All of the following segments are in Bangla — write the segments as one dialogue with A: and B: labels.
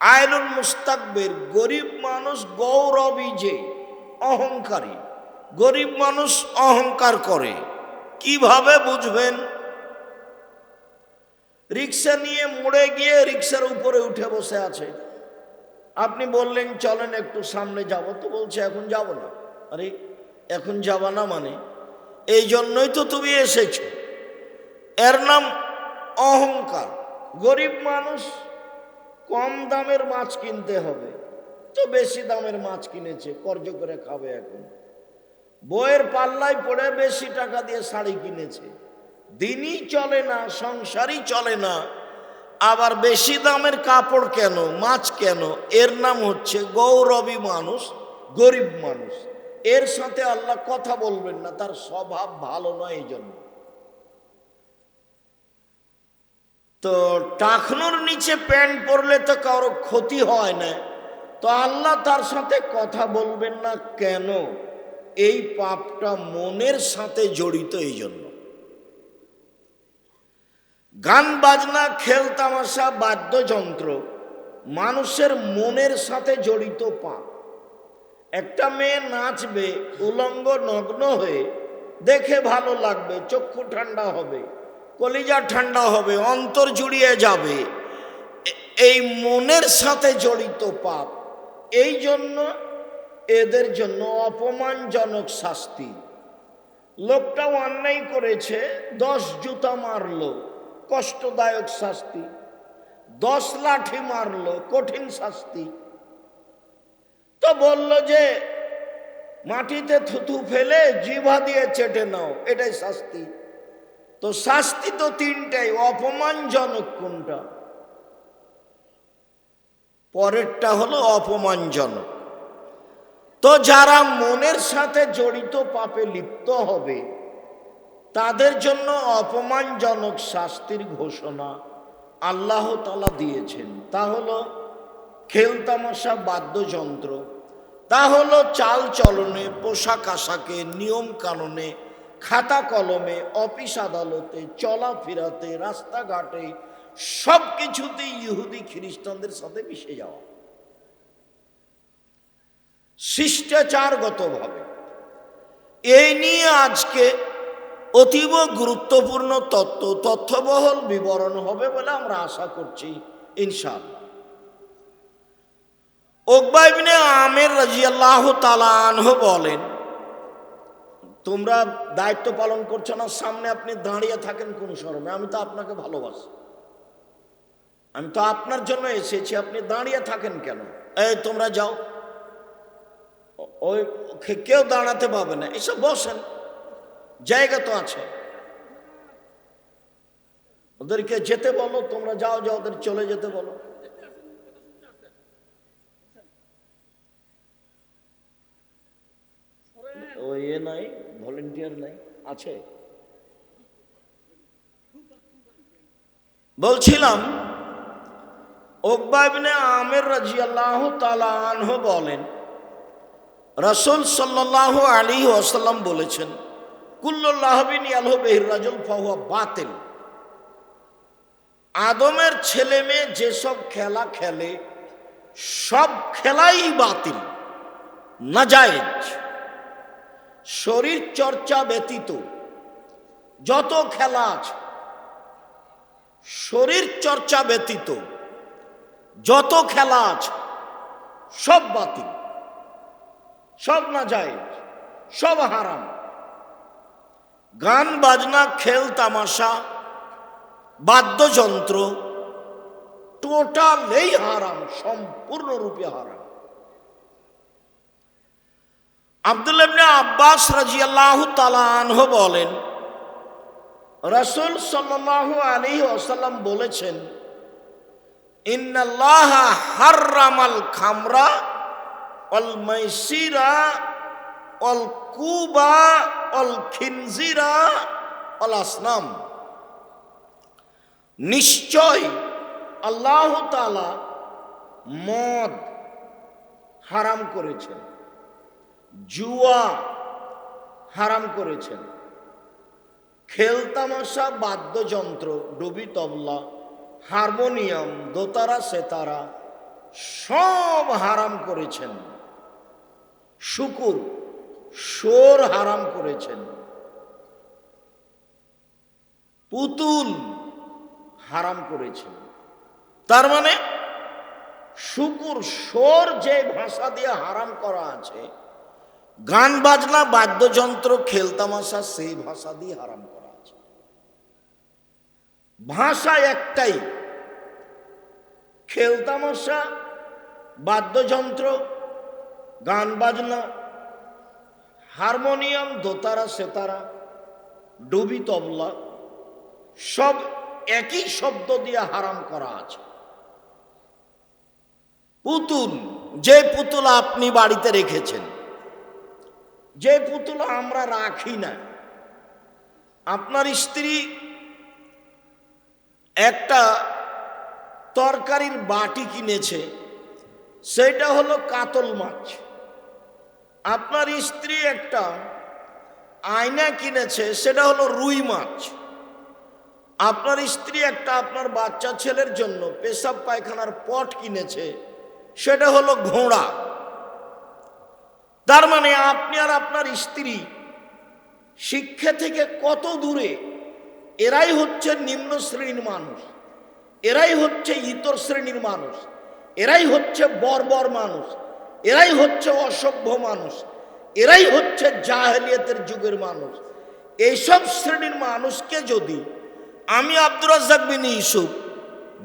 A: আইলুল মুস্তাকবির, গরিব মানুষ গৌরবী, যে অহংকারী। গরিব মানুষ অহংকার করে, কিভাবে বুঝবেন? রিক্সা নিয়ে মোড়ে গিয়ে রিক্সার উপরে উঠে বসে আছে। আপনি বললেন চলেন একটু সামনে যাব, তো বলছে এখন যাব না। আরে এখন যাবা না মানে? এই জন্যই তো তুমি এসেছো। এর নাম অহংকার। গরিব মানুষ কম দামের মাছ কিনতে হবে, তো বেশি দামের মাছ কিনেছে, কর্জ করে খাবে। এখন বইয়ের পাল্লায় পড়ে বেশি টাকা দিয়ে শাড়ি কিনেছে, দিনই চলে না, সংসারই চলে না, আবার বেশি দামের কাপড় কেন, মাছ কেন? এর নাম হচ্ছে গৌরবী মানুষ, গরিব মানুষ। এর সাথে আল্লাহ কথা বলবেন না, তার স্বভাব ভালো নয়। এই জন্য তো টাকনুর নিচে প্যান্ট পরলে তো কারো ক্ষতি হয় না, তো আল্লাহ তার সাথে কথা বলবেন না কেন? এই পাপটা মনের সাথে জড়িত। এই জন্য গান বাজনা, খেল তামাশা, বাদ্যযন্ত্র মানুষের মনের সাথে জড়িত পাপ। একটা মেয়ে নাচবে উলঙ্গ নগ্ন হয়ে, দেখে ভালো লাগবে, চক্ষু ঠান্ডা হবে, কলিজা ঠান্ডা হবে, অন্তর জুড়িয়ে যাবে। এই মনের সাথে জড়িত পাপ। এই জন্য এদের জন্য অপমানজনক শাস্তি। লোকটাও অন্যায় করেছে, 10 জুতা মারলো, কষ্টদায়ক শাস্তি। 10 লাঠি মারলো, কঠিন শাস্তি। তো বলল যে মাটিতে থুতু ফেলে জিভা দিয়ে চেটে নাও, এটাই শাস্তি। তো শাস্তি তো 3টাই, অপমানজনক কোনটা? পরেরটা হলো অপমানজনক। তো যারা মনের সাথে জড়িত পাপে লিপ্ত হবে, তাদের জন্য অপমানজনক শাস্তির ঘোষণা আল্লাহ তাআলা দিয়েছেন। তা হলো খেলতামাশা, বাদ্যযন্ত্র, তা হলো চাল চলনে, পোশাক আশাকে, নিয়ম কানুনে, খাতা কলমে, অফিস আদালতে, চলাফেরাতে, রাস্তাঘাটে, সব কিছুতেই ইহুদি খ্রিস্টানদের সাথে মিশে যাওয়া, শিষ্টাচারগতভাবে। এই নিয়ে আজকে অতীব গুরুত্বপূর্ণ তথ্যবহুল বিবরণ হবে বলে আমরা আশা করছি, ইনশাআল্লাহ। উকবা ইবনে আমির রাদিয়াল্লাহু তাআলা আনহু বলেন, তোমরা দায়িত্ব পালন করছো না, সামনে আপনি দাঁড়িয়ে থাকেন কোন শরমে? আমি তো আপনাকে ভালোবাসি, আমি তো আপনার জন্য এসেছি, আপনি দাঁড়িয়ে থাকেন কেন? এই তোমরা যাও, ওই কেউ দাঁড়াতে পাবে না, এসব বসেন, জায়গা তো আছে। ওদেরকে যেতে বলো, তোমরা যাও, যাও, ওদের চলে যেতে বলো। ওই নাই, ভলেন্টিয়ার নাই, আছে। বলছিলাম, উকবা ইবনে আমির রাদিয়াল্লাহু তাআলা আনহু বলেন, রাসূল সাল্লাল্লাহু আলাইহি ওয়াসাল্লাম বলেছেন, কুল্লু লাহবিন ইয়ালহু বিহির রাজুল ফাহুয়া বাতিল। আদমের ছেলে মেয়ে যেসব খেলা খেলে, সব খেলাই বাতিল, নাজায়েজ। শরীর চর্চা ব্যতীত যত খেলা আছে, শরীর চর্চা ব্যতীত যত খেলা আছে, সব বাতিল, সব নাজায়েজ, সব হারাম। গান বাজনা, খেল তামাশা, বাদ্যযন্ত্র টোটালেই হারাম, সম্পূর্ণরূপে হারাম। আব্দুল্লাহ ইবনে আব্বাস রাদিয়াল্লাহু তাআলা আনহু বলেন, রাসূল সাল্লাল্লাহু আলাইহি ওয়াসাল্লাম বলেছেন, ইন্নাল্লাহা হাররামাল খামরা ওয়াল মাইসিরা ওয়াল কুবা ওয়াল খিনজিরা ওয়াল আসনাম। নিশ্চয় আল্লাহ তাআলা মদ হারাম করেছেন, জুয়া হারাম করেছেন, খেলতামাশা, বাদ্যযন্ত্র, ডুবি তবলা, হারমোনিয়াম, দোতারা, সেতারা সব হারাম করেছেন। শুকুর, সোর হারাম করেছেন, পুতুল হারাম করেছেন। তার মানে শুকুর, সোর যে ভাষা দিয়ে হারাম করা আছে, গান বাজনা বাদ্যযন্ত্র খেলতামাশা সেই ভাষা দিয়ে হারাম করা আছে। ভাষা একটাই, খেলতামাশা, বাদ্যযন্ত্র, গান বাজনা, হারমোনিয়াম, দোতারা, সেতারা, ডুবি তবলা, সব একই শব্দ দিয়ে হারাম করা আছে। পুতুল, যে পুতুল আপনি বাড়িতে রেখেছেন, যে পুতুল আমরা রাখি না, আপনার স্ত্রী একটা তরকারির বাটি কিনেছে, সেটা হলো কাতল মাছ। আপনার স্ত্রী একটা আয়না কিনেছে, সেটা হলো রুই মাছ। আপনার স্ত্রী একটা আপনার বাচ্চা ছেলের জন্য পেশাব পায়খানার পট কিনেছে, সেটা হলো ঘোড়া। তার মানে আপনি আর আপনার স্ত্রী শিক্ষা থেকে কত দূরে। এরাই হচ্ছে নিম্ন শ্রেণীর মানুষ, এরাই হচ্ছে ইতর শ্রেণীর মানুষ, এরাই হচ্ছে বর্বর মানুষ, এরাই হচ্ছে অসভ্য মানুষ, এরাই হচ্ছে জাহেলিয়াতের যুগের মানুষ। এইসব শ্রেণীর মানুষকে যদি আমি আব্দুর রাজ্জাক বিন ইউসুফ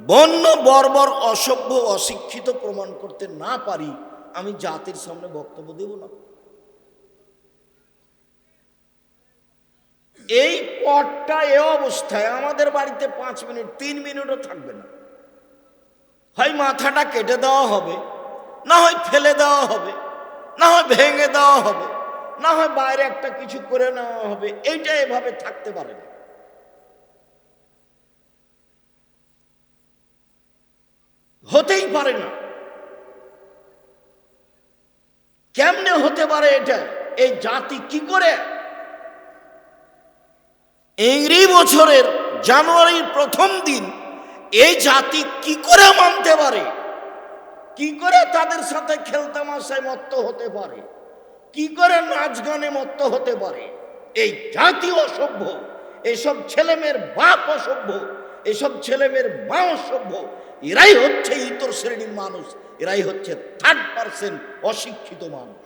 A: বন্য, বর্বর, অসভ্য, অশিক্ষিত প্রমাণ করতে না পারি, আমি জাতির সামনে বক্তব্য দেব না। এই পটটা এ অবস্থায় আমাদের বাড়িতে 5 মিনিট 3 মিনিটও থাকবে না। হয় মাথাটা কেটে দেওয়া হবে, না হয় ফেলে দেওয়া হবে, না হয় ভেঙে দেওয়া হবে, না হয় বাইরে একটা কিছু করে নেওয়া হবে। এইটা এভাবে থাকতে পারে না। হতেই পারে না। কেমনে হতে পারে এটা? এই জাতি কি করে ইংরেজি বছরের জানুয়ারির প্রথম দিন এই জাতি কি করে মানতে পারে? কি করে তাদের সাথে খেলতামাশায় মত্ত হতে পারে? কি করে নাচ গানে মত্ত হতে পারে? এই জাতি অসভ্য, এসব ছেলেমেয়ের বাপ অসভ্য, এসব ছেলেমেয়ের মা অসভ্য। এরাই হচ্ছে ইতর শ্রেণীর মানুষ, এরাই হচ্ছে 3rd% অশিক্ষিত মানুষ,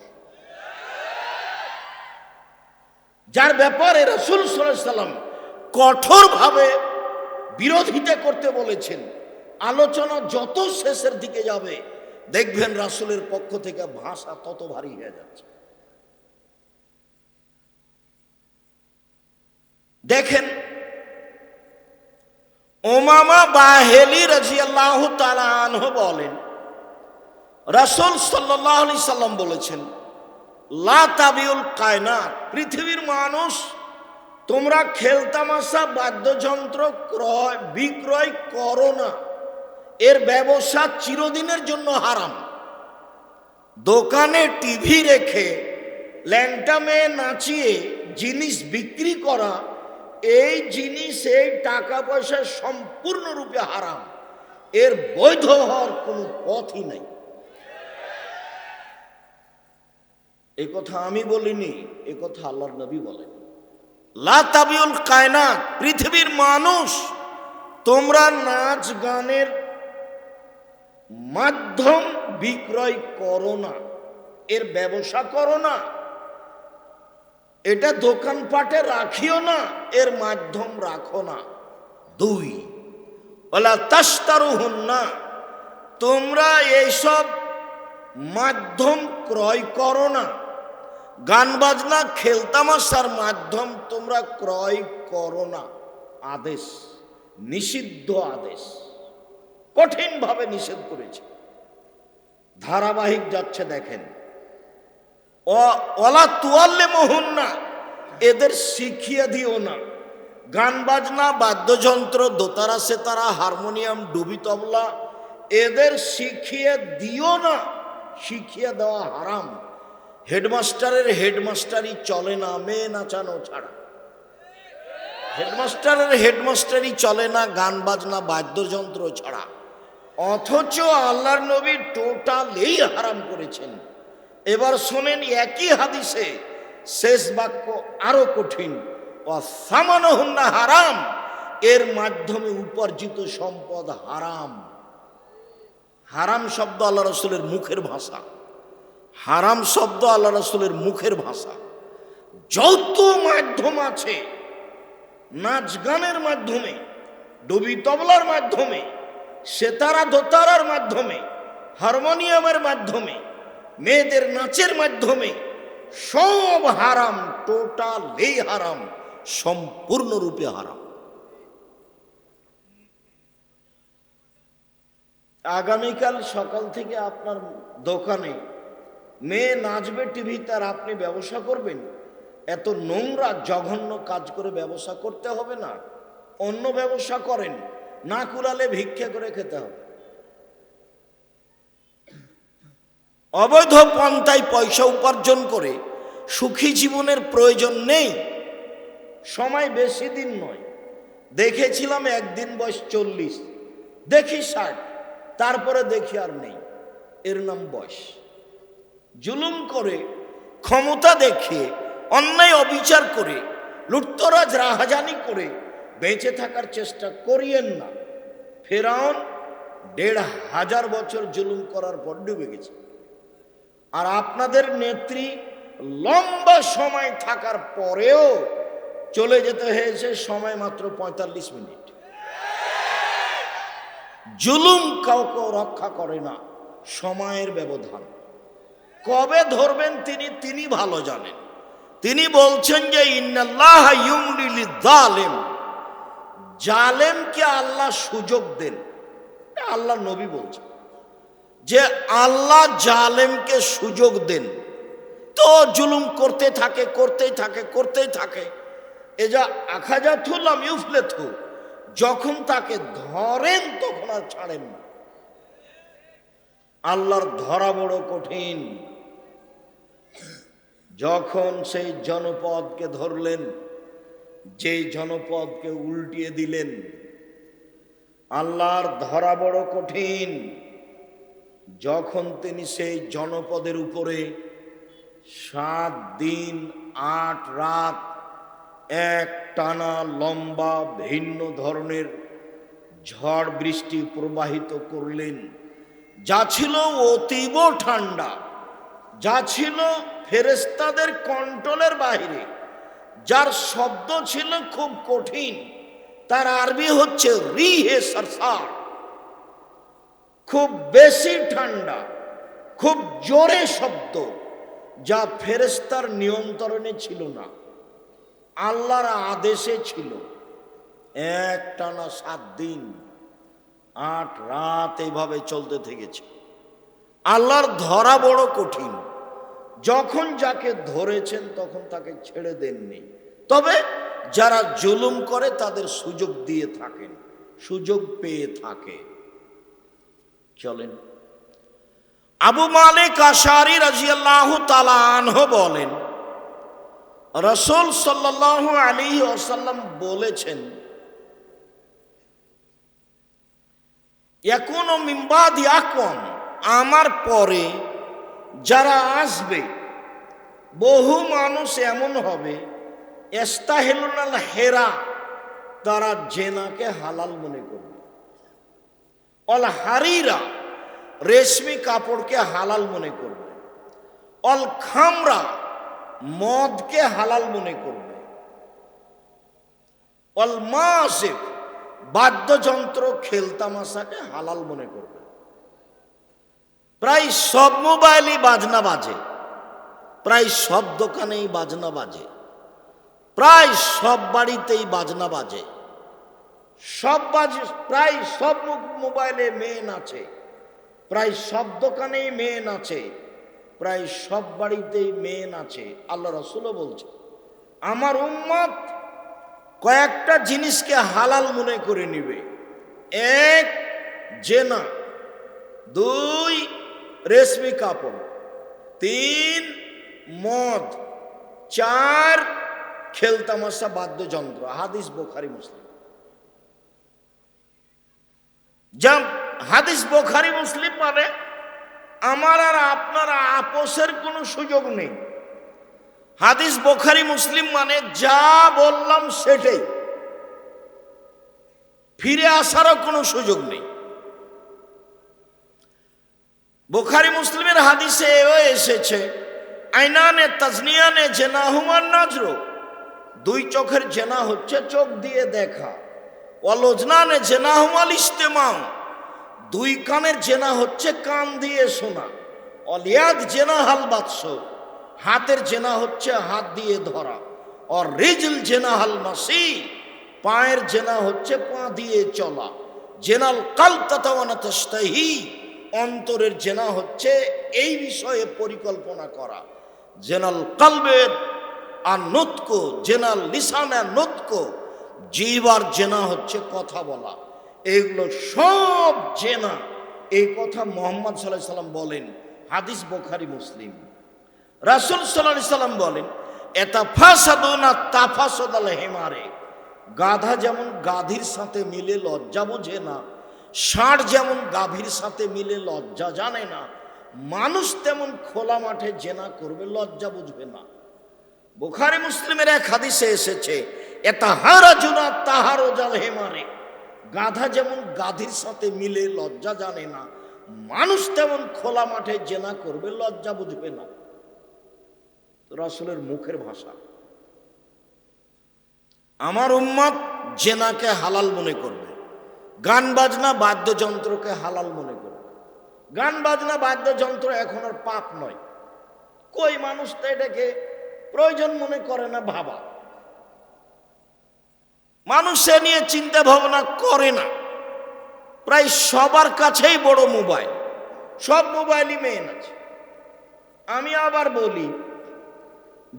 A: যার ব্যাপারে রাসূল সাল্লাল্লাহু আলাইহি সাল্লাম কঠোরভাবে বিরোধিতা করতে বলেছেন। আলোচনা যত শেষের দিকে যাবে, দেখবেন রাসূলের পক্ষ থেকে ভাষা তত ভারী হয়ে যাচ্ছে। দেখেন, উমামা বাহেলি রাদিয়াল্লাহু তাআলা আনহু বলেন, রাসূল সাল্লাল্লাহু আলাইহি সাল্লাম বলেছেন, লা তাবিউল কায়নাত, পৃথিবীর মানুষ তোমরা খেলতামাশা বাদ্যযন্ত্র ক্রয় বিক্রয় করো না, এর ব্যবসা চিরদিনের জন্য হারাম। দোকানে টিভি রেখে ল্যাংটা মেয়ে নাচিয়ে জিনিস বিক্রি করা, এই জিনিস, এই টাকা পয়সা সম্পূর্ণরূপে হারাম। এর বৈধ হওয়ার কোনো পথই নাই। এই কথা আমি বলিনি, এই কথা আল্লাহর নবী বলেন। লা তাবিউল কায়নাত, পৃথিবীর মানুষ তোমরা নাচ গানের মাধ্যম বিক্রয় করো না, এর ব্যবসা করো না, এটা দোকানপাটে রাখিও না, এর মাধ্যম রাখো না। 2, ওয়ালা তাশতারুহুন্না, তোমরা এইসব মাধ্যম ক্রয় করো না। গান বাজনা খেলতামাশার মাধ্যম তোমরা ক্রয় করো না। আদেশ, নিষিদ্ধ আদেশ, কঠিনভাবে নিষেধ করেছে। ধারাবাহিক যাচ্ছে দেখেন। ওয়ালা তুআল্লিমুহুন্না, এদের শিখিয়ে দিও না। গান বাজনা বাদ্যযন্ত্র দোতারা সেতারা হারমোনিয়াম ডুবি তবলা এদের শিখিয়ে দিও না, শিখিয়ে দেওয়া হারাম। হেডমাস্টারের হেডমাস্টারি চলে না মেয়ে নাচানো ছাড়া। হেডমাস্টারের হেডমাস্টারি চলে না গান বাজনা বাদ্যযন্ত্র ছাড়া। অথচ আল্লাহর নবী টোটালি হারাম করেছেন। এবার শোনেন একই হাদিসে শেষ বাক্য আরো কঠিন, ওয়াসামানুহুন্না হারাম, এর মাধ্যমে উপার্জিত সম্পদ হারাম। হারাম শব্দ আল্লাহ রাসূলের মুখের ভাষা, হারাম শব্দ আল্লাহ রাসূলের মুখের ভাষা। যত মাধ্যম আছে, নাচ গানের মাধ্যমে, ডুবি তবলার মাধ্যমে, সেতারা দোতারার মাধ্যমে, হারমোনিয়ামের মাধ্যমে, মেয়েদের নাচের মাধ্যমে, সব হারাম, টোটালি হারাম, সম্পূর্ণরূপে হারাম। আগামীকাল সকাল থেকে আপনার দোকানে মেয়ে নাচবে টিভিতে, আর আপনি ব্যবসা করবেন? এত নোংরা জঘন্য কাজ করে ব্যবসা করতে হবে না? অন্য ব্যবসা করেন, না কুলালে ভিক্ষা করে খেতে হবে। অবৈধ পন্থায় পয়সা উপার্জন করে সুখী জীবনের প্রয়োজন নেই। সময় বেশি দিন নয়, দেখেছিলাম একদিন বয়স 40, দেখি 60, তারপরে দেখি আর নেই। এর নাম বয়স। জুলুম করে, ক্ষমতা দেখিয়ে, অন্যায় অবিচার করে, লুটতরাজ রাহাজানি করে বেঁচে থাকার চেষ্টা করিয়েন না। ফেরাউন 1500 বছর জুলুম করার পর ডুবে গেছে, আর আপনাদের নেত্রী লম্বা সময় থাকার পরেও চলে যেতে হয়েছে সময় মাত্র 45 মিনিট। জুলুম কাউকে রক্ষা করে না, সময়ের ব্যবধান। কবে ধরবেন তিনি ভালো জানেন। তিনি বলছেন যে ইন্নাল্লাহা ইউমলি লিয-যালিম, জালেমকে আল্লাহ সুযোগ দেন। আল্লাহ নবী বলছেন যে আল্লাহ জালেমকে সুযোগ দেন, তো জুলুম করতে থাকে। এ যা আখাযাতুল্লাম ইউফলেথু, যখন তাকে ধরেন তখন আর ছাড়েন না। আল্লাহর ধরা বড় কঠিন। যখন সেই জনপদকে ধরলেন, যেই জনপদকে উল্টিয়ে দিলেন, আল্লাহর ধরা বড় কঠিন। যখন তিনি সেই জনপদের উপরে 7 দিন 8 রাত এক টানা লম্বা ভিন্ন ধরনের ঝড় বৃষ্টি প্রবাহিত করলেন, যা ছিল অতীব ঠান্ডা, যা ছিল ফেরেশতাদের কন্ট্রোলের বাইরে, যার শব্দ ছিল খুব কঠিন, তার আরবি হচ্ছে রিহে সরসার, খুব বেশি ঠান্ডা, খুব জোরে শব্দ, যা ফেরেশতার নিয়ন্ত্রণে ছিল না, আল্লাহর আদেশে ছিল। এক টানা 7 দিন 8 রাত এইভাবে চলতে থেকেছে। আল্লাহর ধরা বড় কঠিন। যখন যাকে ধরেছেন তখন তাকে ছেড়ে দেননি, তবে যারা জুলুম করে তাদের সুযোগ দিয়ে থাকেন, সুযোগ পেয়ে থাকে। চলেন, আবু মালিক আশআরী রাদিয়াল্লাহু তাআলা আনহু বলেন, রাসূল সাল্লাল্লাহু আলাইহি ওয়াসাল্লাম বলেছেন, ইয়াকুনু মিন বাদি আকওয়াম, আমার পরে যারা আসবে বহু মানুষ এমন হবে, ইস্তাহিলুনাল হেরা, তারা জেনাকে হালাল মনে করবে, অল হারিরা, রেশমি কাপড়কে হালাল মনে করবে, অল খামরা, মদকে হালাল মনে করবে, অল মাসিফ, বাদ্যযন্ত্র খেলতামাশাকে হালাল মনে করবে। প্রায় সব মোবাইলই বাজনা বাজে, প্রায় সব দোকানেই বাজনা বাজে, প্রায় সব বাড়িতেই বাজনা বাজে, প্রায় সব মোবাইলে মেয়ে নাচে, প্রায় সব দোকানেই মেয়ে নাচে, প্রায় সব বাড়িতেই মেয়ে নাচে। আল্লাহ রাসূলও বলছে, আমার উম্মত কয়েকটা জিনিসকে হালাল মনে করে নিবে। 1 জেনা, 2 রেশমি কাপড়, 3 মদ, 4 খেলতামাশা বাদ্যযন্ত্র। হাদিস বুখারী মুসলিম। যা হাদিস বুখারী মুসলিম মানে আমার আর আপনার আপোষের কোনো সুযোগ নেই। হাদিস বুখারী মুসলিম মানে যা বললাম সেটাই, ফিরে আসারও কোনো সুযোগ নেই। বুখারী মুসলিমের হাদিসে এও এসেছে, আইনানে তাজনিয়ানে জেনাহুমান নজর, দুই চোখের জেনা হচ্ছে চোখ দিয়ে দেখা। ওয়ালজনানে জেনাহুমাল ইস্তেমা, দুই কানের জেনা হচ্ছে কান দিয়ে শোনা। অলিয়াদ জেনা হাল বাদশ, হাতের জেনা হচ্ছে হাত দিয়ে ধরা। আর রিজল জেনা হাল মাসি, পায়ের জেনা হচ্ছে পা দিয়ে চলা। জেনাল কাল তাতাওয়ানা তাস্তাহি, অন্তরের জেনা হচ্ছে এই বিষয়ে পরিকল্পনা করা। জেনাল কালবের আর নুতক, জেনাল লিসানা নুতক, জিহ্বার জেনা হচ্ছে কথা বলা। এগুলো সব জেনা, এই কথা মুহাম্মদ সাল্লাল্লাহু আলাইহি সাল্লাম বলেন, হাদিস বুখারী মুসলিম। রাসূল সাল্লাল্লাহু আলাইহি সাল্লাম বলেন, এতাফাসাদুনা তাফাসাদাল হিমারে, গাধা যেমন গাধীর সাথে মিলে লজ্জা বোঝে না, ষাঁড় যেমন গাভীর সাথে মিলে লজ্জা জানে না, মানুষ তেমন খোলা মাঠে জেনা করবে, লজ্জা বুঝবে না। বুখারী মুসলিমের এক হাদিসে এসেছে, এতাহারাজুনা তাহারুজাল হিমারে, গাধা যেমন গাধীর সাথে মিলে লজ্জা জানে না, মানুষ তেমন খোলা মাঠে জেনা করবে, লজ্জা বুঝবে না। রাসূলের মুখের ভাষা। আমার উম্মত জেনাকে হালাল মনে করবে, গান বাজনা বাদ্যযন্ত্রকে হালাল মনে করবে। গান বাজনা বাদ্যযন্ত্র এখন আর পাপ নয়, কই মানুষ তো এটাকে প্রয়োজন মনে করে না। ভাবা, মানুষ সে নিয়ে চিন্তা ভাবনা করে না। প্রায় সবার কাছেই বড় মোবাইল, সব মোবাইলই মেন আছে। আমি আবার বলি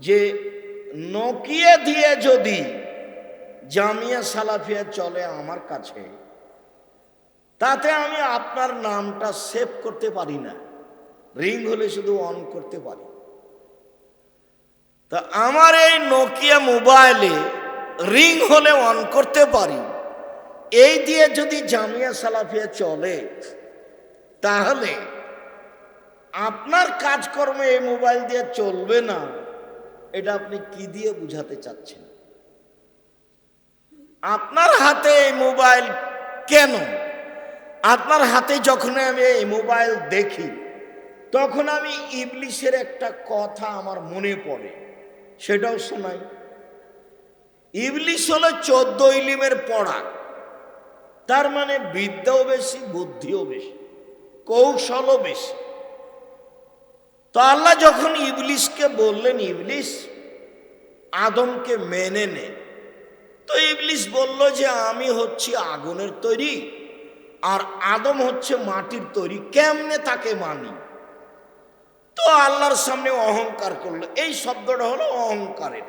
A: যে নোকিয়া দিয়ে যদি জামিয়া সালাফিয়া চলে আমার কাছে, তাতে আমি আপনার নামটা সেভ করতে পারি না, রিং হলে শুধু অন করতে পারি। তা আমার এই নোকিয়া মোবাইলে রিং হলে অন করতে পারি, এই দিয়ে যদি জামিয়া সালাফিয়া চলে, তাহলে আপনার কাজকর্ম এই মোবাইল দিয়ে চলবে না, এটা আপনি কি দিয়ে বুঝাতে চাচ্ছেন? আপনার হাতে এই মোবাইল কেন? আপনার হাতে যখন আমি এই মোবাইল দেখি, তখন আমি ইবলিসের একটা কথা আমার মনে পড়ে, সেটাও শোনাই। ইবলিস হলো 14 ইলিমের পড়া, তার মানে বিদ্যাও বেশি, বুদ্ধিও বেশি, কৌশলও বেশি। তো আল্লাহ যখন ইবলিসকে বললেন, ইবলিস আদমকে মেনে নে, তো ইবলিস বলল যে আমি হচ্ছি আগুনের তৈরি আর আদম হচ্ছে মাটির তৈরি, কেমনে তাকে মানি? তো আল্লাহর সামনে অহংকার করলো, এই শব্দটা হলো অহংকারের।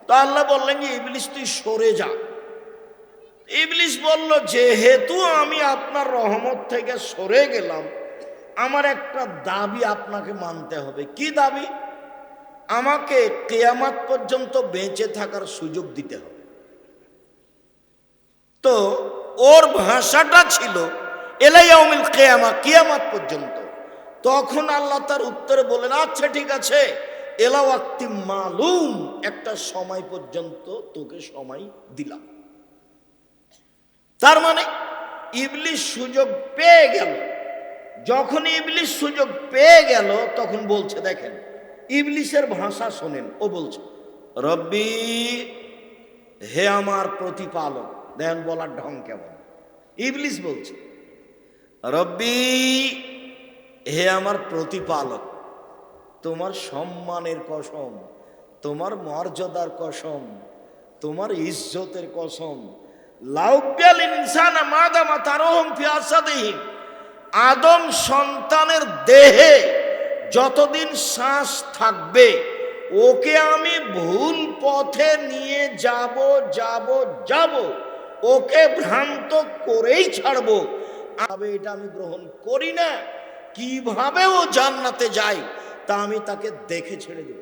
A: তো আল্লাহ বললেন যে ইবলিস তুই সরে যা। ইবলিস বলল যেহেতু আমি আপনার রহমত থেকে সরে গেলাম, আমার একটা দাবি আপনাকে মানতে হবে। কি দাবি? আমাকে কিয়ামত পর্যন্ত বেঁচে থাকার সুযোগ দিতে হবে। তো ওর ভাষাটা ছিল এলাইয়াউমিল কিয়ামা, কিয়ামত পর্যন্ত। তখন আল্লাহ তার উত্তরে বলেন, আচ্ছা ঠিক আছে, এলা ওয়াক্তি মালুম, একটা সময় পর্যন্ত তোকে সময় দিলাম। তার মানে ইবলিস সুযোগ পেয়ে গেল। যখন ইবলিস সুযোগ পেয়ে গেল, তখন বলছে, দেখেন ইবলিসের ভাষা শোনেন, ও বলছে রব্বি, হে আমার প্রতিপালক। দেখেন বলার ঢং কেমন। ইবলিস বলছে রব্বি, হে আমার প্রতিপালক, তোমার সম্মানের কসম, তোমার মর্যাদার কসম, তোমার ইজ্জতের কসম, লাউব্যাল ইনসানা মাদামা তারহুম ফি আসাদিহি, আদম সন্তানের দেহে যতদিন শ্বাস থাকবে ওকে আমি ভুল পথে নিয়ে যাব, ওকে ভ্রান্ত করেই ছাড়বো। এটা আমি গ্রহণ করি না। কিভাবে ও জান্নাতে যায় তা আমি তাকে দেখে ছেড়ে দেব।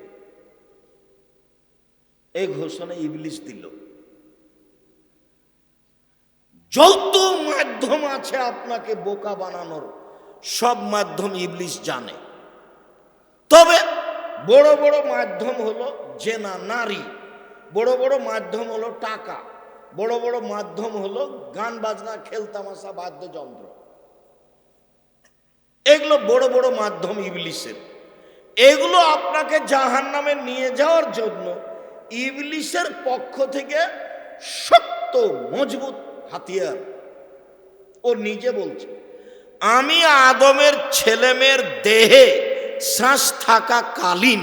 A: এই ঘোষণা ইবলিস দিল। যত মাধ্যম আছে আপনাকে বোকা বানানোর, সব মাধ্যম ইবলিস জানে। তবে বড় বড় মাধ্যম হলো জেনা, নারী, বড় বড় মাধ্যম হলো টাকা, বড় বড় মাধ্যম হলো গান বাজনা, খেলতামাশা, বাদ্যযন্ত্র। এগুলো বড় বড় মাধ্যম ইবলিসের। এগুলো আপনাকে জাহান্নামে নিয়ে যাওয়ার জন্য ইবলিসের পক্ষ থেকে শক্ত মজবুত হাতিয়ার। ও নিজে বলছে, আমি আদমের ছেলেমেয়ের দেহে শ্বাস থাকা কালীন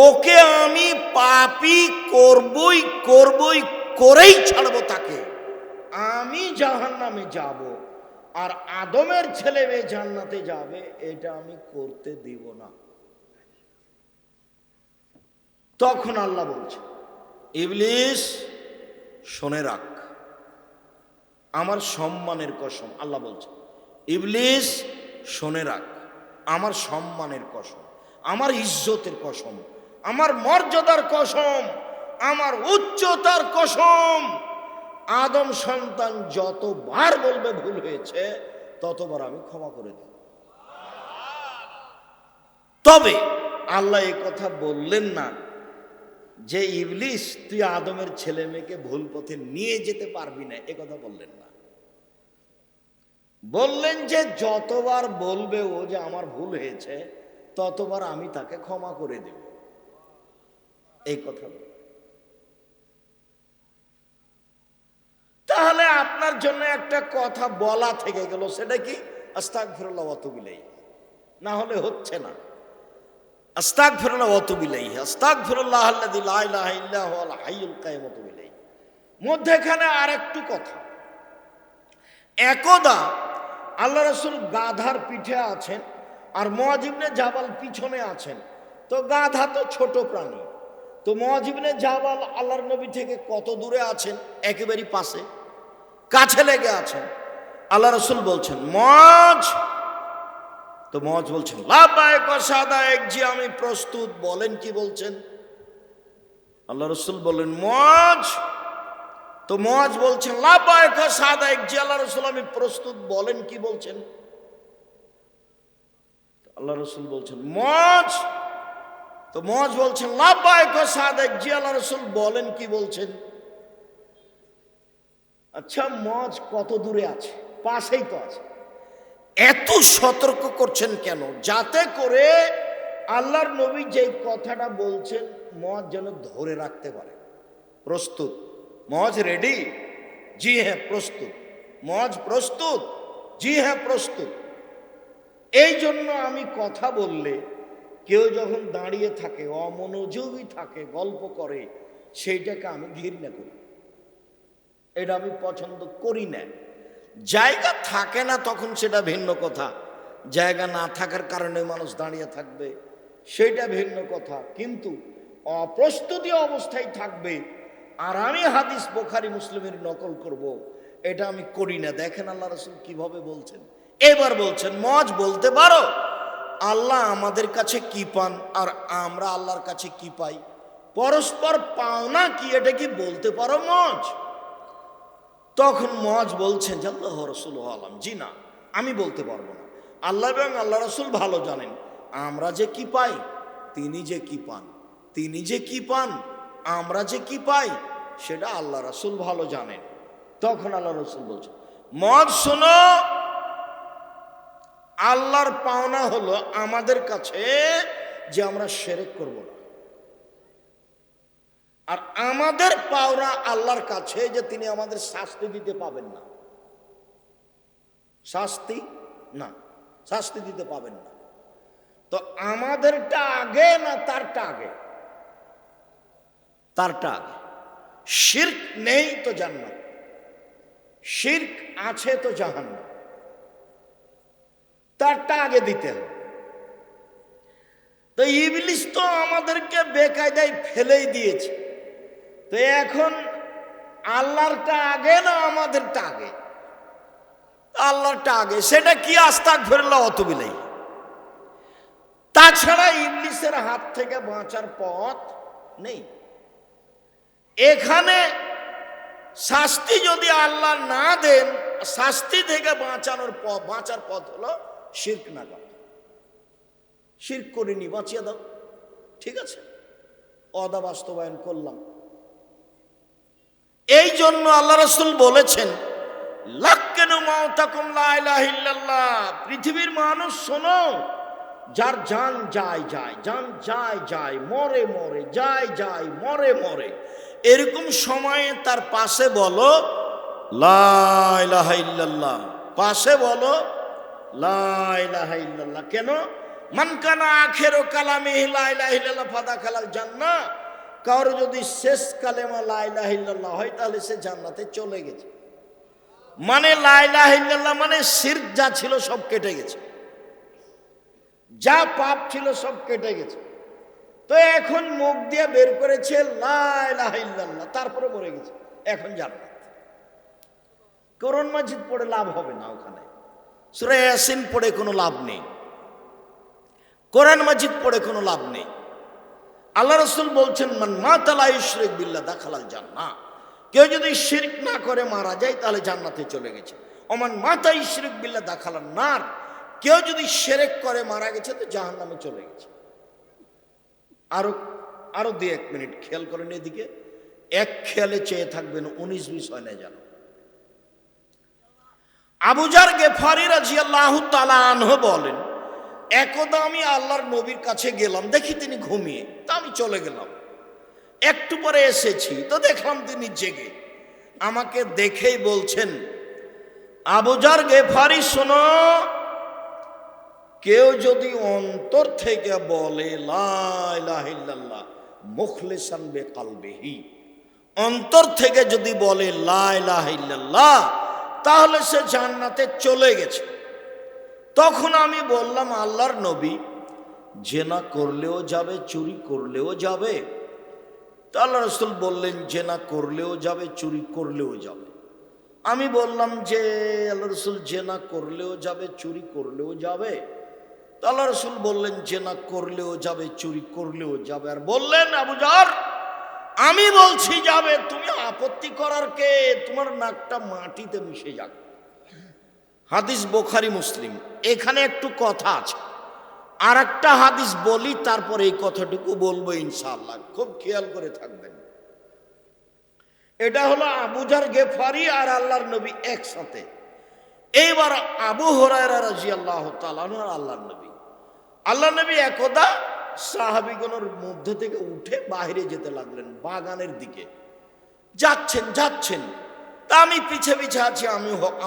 A: ওকে আমি পাপী করবই করবই করেই ছাড়বো তাকে। আমি জাহান্নামে যাব আর আদমের ছেলে মেয়ে জান্নাতে যাবে, এটা আমি করতে দিব না। তখন আল্লাহ বলছে, ইবলিস শুনে রাখ, আমার সম্মানের কসম। আল্লাহ বলছে, ইবলিস শুনে রাখ, আমার সম্মানের কসম, আমার ইজ্জতের কসম, আমার মর্যাদার কসম, আমার উচ্চতার কসম, আদম সন্তান যতবার বলবে ভুল হয়েছে ততবার আমি ক্ষমা করে দেব। তবে আল্লাহ এই কথা বললেন না যে ইবলিস তুই আদমের ছেলে মেয়েকে ভুল পথে নিয়ে যেতে পারবি না, এ কথা বললেন না। বললেন যে যতবার বলবে ও যে আমার ভুল হয়েছে ততবার আমি তাকে ক্ষমা করে দেব, এই কথা। তাহলে আপনার জন্য একটা কথা বলা থেকে গেল, সেটা কি? আস্তাগফিরুল্লাহ ওয়া আতুবু ইলাইহি। না হলে হচ্ছে না। আস্তাগফিরুল্লাহ ওয়া আতুবু ইলাইহি, আস্তাগফিরুল্লাহ আল্লাযী লা ইলাহা ইল্লা হুয়াল হাইয়ুল কাইয়্যুম ওয়া আতুবু ইলাইহি। মধ্যখানে আরেকটু কথা। একদা আল্লাহ রাসূল গাধার পিঠে আছেন আর মুআয ইবনে জাবাল পিছনে আছেন। তো গাধা তো ছোট প্রাণী, তো মুআয ইবনে জাবাল আল্লাহর নবী থেকে কত দূরে আছেন? একেবারেই পাশে, কাছে লেগে আছেন। আল্লাহ রাসূল বলছেন, মুআয। তো মুআয বলছেন, লাব্বাইক ওয়া সাদাইক, জি আমি প্রস্তুত, বলেন কি বলছেন? আল্লাহ রাসূল বলেন, মুআয। তো মুআয বলছেন, লাব্বাইক ওয়া সাদাইক, জি আল্লাহ রাসূল আমি প্রস্তুত, বলেন কি বলছেন? আল্লাহ রাসূল বলছেন, মুআয। তো মুআয বলছেন, লাব্বাইক ওয়া সাদাইক, জি আল্লাহ রাসূল বলেন কি বলছেন? আচ্ছা, মুআয কত দূরে আছে? পাশেই তো আছে। এত সতর্ক করছেন কেন? যাতে করে আল্লাহর নবী যে কথাটা বলছেন মুআয যেন ধরে রাখতে পারে। প্রস্তুত? মুআয রেডি? জি হ্যাঁ প্রস্তুত। মুআয প্রস্তুত? জি হ্যাঁ প্রস্তুত। এই জন্য আমি কথা বললে কেউ যখন দাঁড়িয়ে থাকে, অমনোযোগী থাকে, গল্প করে, সেইটাকে আমি ঘৃণা করি, এটা আমি পছন্দ করি না। জায়গা থাকে না তখন সেটা ভিন্ন কথা, জায়গা না থাকার কারণে মানুষ দাঁড়িয়ে থাকবে সেটা ভিন্ন কথা, কিন্তু অপ্রস্তুতি অবস্থায় থাকবে আর আমি হাদিস বুখারী মুসলিমের নকল করব, এটা আমি করি না। দেখেন আল্লাহ রাসূল কিভাবে বলছেন। এবার বলছেন, মুআয বলতে পারো আল্লাহ আমাদের কাছে কি পান আর আমরা আল্লাহর কাছে কি পাই? পরস্পর পাওনা কি, এটা কি বলতে পারো মুআয? তখন মুআয বলছেন যে আল্লাহ রাসূলুহু আলাম, জি না আমি বলতে পারবো না। আল্লাহ এবং আল্লাহ রাসূল ভালো জানেন আমরা যে কি পাই, তিনি যে কি পান, তিনি যে কি পান, আমরা যে কি পাই, সেটা আল্লাহ রাসূল ভালো জানেন। তখন আল্লাহ রাসূল বলছেন, মুআয শোনো, আল্লাহর পাওনা হলো আমাদের কাছে যে আমরা শিরক করব না, আর আমাদের পাওনা আল্লাহর কাছে যে তিনি আমাদের শাস্তি দিতে পাবেন না। শাস্তি না, শাস্তি দিতে পাবেন না। তো আমাদেরটা আগে না তারটা আগে? তারটা আগে। শিরক নেই তো জান্নাত, শিরক আছে তো জাহান্নাম, তারটা আগে দিতে হবে। তো ইবলিস তো আমাদেরকে বেকায়দায় ফেলেই দিয়েছে, তো এখন আল্লাহরটা আগে না আমাদেরটা আগে? আল্লাহরটা আগে। সেটা কি? আস্তাগফিরুল্লাহ ওয়া আতুবু ইলাইহি। তাছাড়া ইবলিসের হাত থেকে বাঁচার পথ নেই। এখানে শাস্তি যদি আল্লাহ না দেন, শাস্তি থেকে বাঁচার পথ হলো শিরক না করা। শিরক করিনি, বাঁচিয়ে দাও, ঠিক আছে, ওয়াদা বাস্তবায়ন করলাম। এই জন্য আল্লাহ রাসূল বলেছেন, লাক্কানু মাউতাকুম লা ইলাহা ইল্লাল্লাহ, পৃথিবীর মানুষ শোনো, যার জান যায় যায়, জান যায় যায়, মরে মরে, যায় যায়, মরে মরে, এরকম সময়ে তার পাশে বলো লা ইলাহা ইল্লাল্লাহ, পাশে বলো লা ইলাহা ইল্লাল্লাহ। কেন? মান কানা আখিরু কালামিহি লা ইলাহা ইল্লাল্লাহ ফাদাখালাল জান্নাহ, কারো যদি শেষ কালেমা লা ইলাহা ইল্লাল্লাহ হয় তাহলে সে জান্নাতে চলে গেছে। মানে লা ইলাহা ইল্লাল্লাহ মানে শিরক যা ছিল সব কেটে গেছে, যা পাপ ছিল সব কেটে গেছে। তো এখন মুখ দিয়ে বের করেছে লা ইলাহা ইল্লাল্লাহ, তারপরে মরে গেছে, এখন জান্নাত। কোরআন মাজিদ পড়ে লাভ হবে না, ওখানে সূরা ইয়াসিন পড়ে কোনো লাভ নেই, কোরআন মাজিদ পড়ে কোনো লাভ নেই। আল্লাহ রাসূল বলছেন, মান মাতা লা ইউশরিক বিল্লাহ দাখালাল জান্নাহ, কেউ যদি শিরক না করে মারা যায় তাহলে জান্নাতে চলে গেছে। ওমান মাতা ইউশরিক বিল্লাহ দাখালান নার, কেউ যদি শিরক করে মারা গেছে তো জাহান্নামে চলে গেছে। আরো 2-1 মিনিট খেয়াল করেন এদিকে, এক খেয়ালে চেয়ে থাকবেন, 19-20 হয় না যেন। আবু যার গেফারি রাদিয়াল্লাহু তাআলা আনহু বলেন, একদা আমি আল্লাহর নবীর কাছে গেলাম, দেখি তিনি ঘুমিয়ে, তা আমি চলে গেলাম। একটু পরে এসেছি তো দেখলাম তিনি জেগে। আমাকে দেখেই বলছেন, আবু যার গেফারি শোনো, কেউ যদি অন্তর থেকে বলে লা ইলাহা ইল্লাল্লাহ মুখলিসান বিকলবিহি, অন্তর থেকে যদি বলে লা ইলাহা ইল্লাল্লাহ, তাহলে সে জান্নাতে চলে গেছে। তখন আমি বললাম, আল্লাহর নবী, জেনা করলেও যাবে, চুরি করলেও যাবে? তা আল্লাহ রাসূল বললেন, জেনা করলেও যাবে, চুরি করলেও যাবে। আমি বললাম যে আল্লাহ রাসূল, জেনা করলেও যাবে, চুরি করলেও যাবে? তা আল্লাহ রাসূল বললেন, জেনা করলেও যাবে, চুরি করলেও যাবে। আর বললেন, আবু যার, আমি বলছি যাবে, তুমি আপত্তি করার কে? তোমার নাকটা মাটিতে মিশে যাক। হাদিস বুখারী মুসলিম। এখানে একটু কথা আছে, আর একটা হাদিস বলি, তারপর এই কথাটুকু বলবো ইনশাআল্লাহ, খুব খেয়াল করে থাকবেন। এটা হলো আবু যার গেফারি আর আল্লাহর নবী একসাথে। এইবার আবু হুরায়রা রাদিয়াল্লাহু তাআলা আনহু আর আল্লাহর নবী একদা সাহাবীগণের মধ্য থেকে উঠে বাইরে যেতে লাগলেন, বাগানের দিকে যাচ্ছেন। তা আমি পিছে পিছে আছি,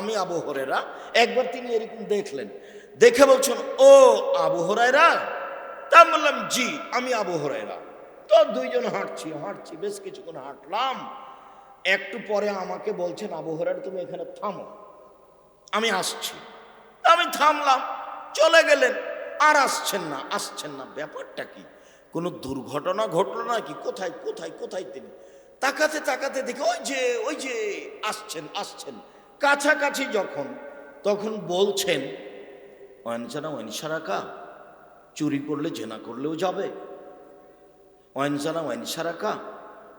A: আমি আবু হুরায়রা। একবার তিনি এরকম দেখলেন, দেখে বলছেন, ও আবু হুরায়রা? তা বললাম, জি আমি আবু হুরায়রা। তো দুইজন হাঁটছি, বেশ কিছুক্ষণ হাঁটলাম। একটু পরে আমাকে বলছেন, আবু হুরায়রা তুমি এখানে থামো, আমি আসছি। আমি থামলাম, চলে গেলেন, আর আসছেন না। ব্যাপারটা কি? কোনো দুর্ঘটনা ঘটলো নাকি? কোথায় তিনি? তাকাতে দেখে ওই যে আসছেন। কাছাকাছি তখন বলছেন, ওয়ানজানা ওয়ানসারাকা, চুরি করলে জেনা করলেও যাবে। ওয়ানজানা ওয়ানসারাকা,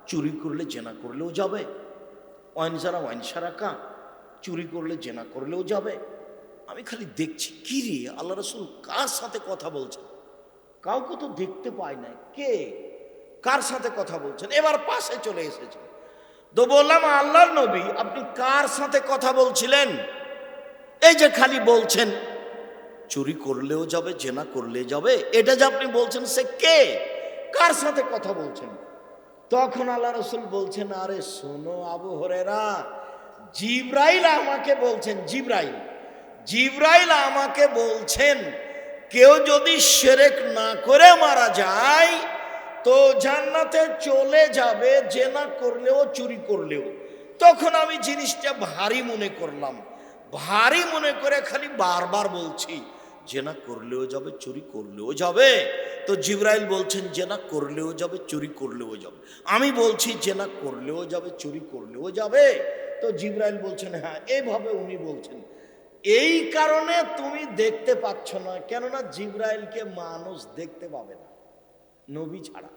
A: চুরি করলে জেনা করলেও যাবে। ওয়ানজানা ওয়ানসারাকা, চুরি করলে জেনা করলেও যাবে। আমি খালি দেখছি, কি রে, আল্লাহ রাসূল কার সাথে কথা বলছেন? কাউকে তো দেখতে পাই না, কে কার সাথে কথা বলছেন? এবার পাশে চলে এসেছে, তো বললাম, আল্লাহর নবী, আপনি কার সাথে কথা বলছিলেন? এই যে খালি বলছেন চুরি করলেও যাবে, জেনা করলে যাবে, এটা যে আপনি বলছেন, সে কে? কার সাথে কথা বলছেন? তখন আল্লাহ রাসূল বলছেন, আরে শোনো আবু হুরায়রা, জিবরাইল আমাকে বলছেন, জিবরাইল আমাকে বলছেন, কেউ যদি শিরক না করে মারা যায় তো জান্নাতে চলে যাবে, জেনা করলেও চুরি করলেও। তখন আমি জিনিসটা ভারী মনে করলাম, ভারী মনে করে খালি বারবার বলছি, জেনা করলেও যাবে, চুরি করলেও যাবে। তো জিবরাইল বলছেন, জেনা করলেও যাবে, চুরি করলেও যাবে। আমি বলছি, জেনা করলেও যাবে, চুরি করলেও যাবে। তো জিবরাইল বলছেন, হ্যাঁ, এইভাবে উনি বলছেন। এই কারণে তুমি দেখতে পাচ্ছ না, কেননা জিবরাইলকে মানুষ দেখতে পাবে না, নবী ছাড়া।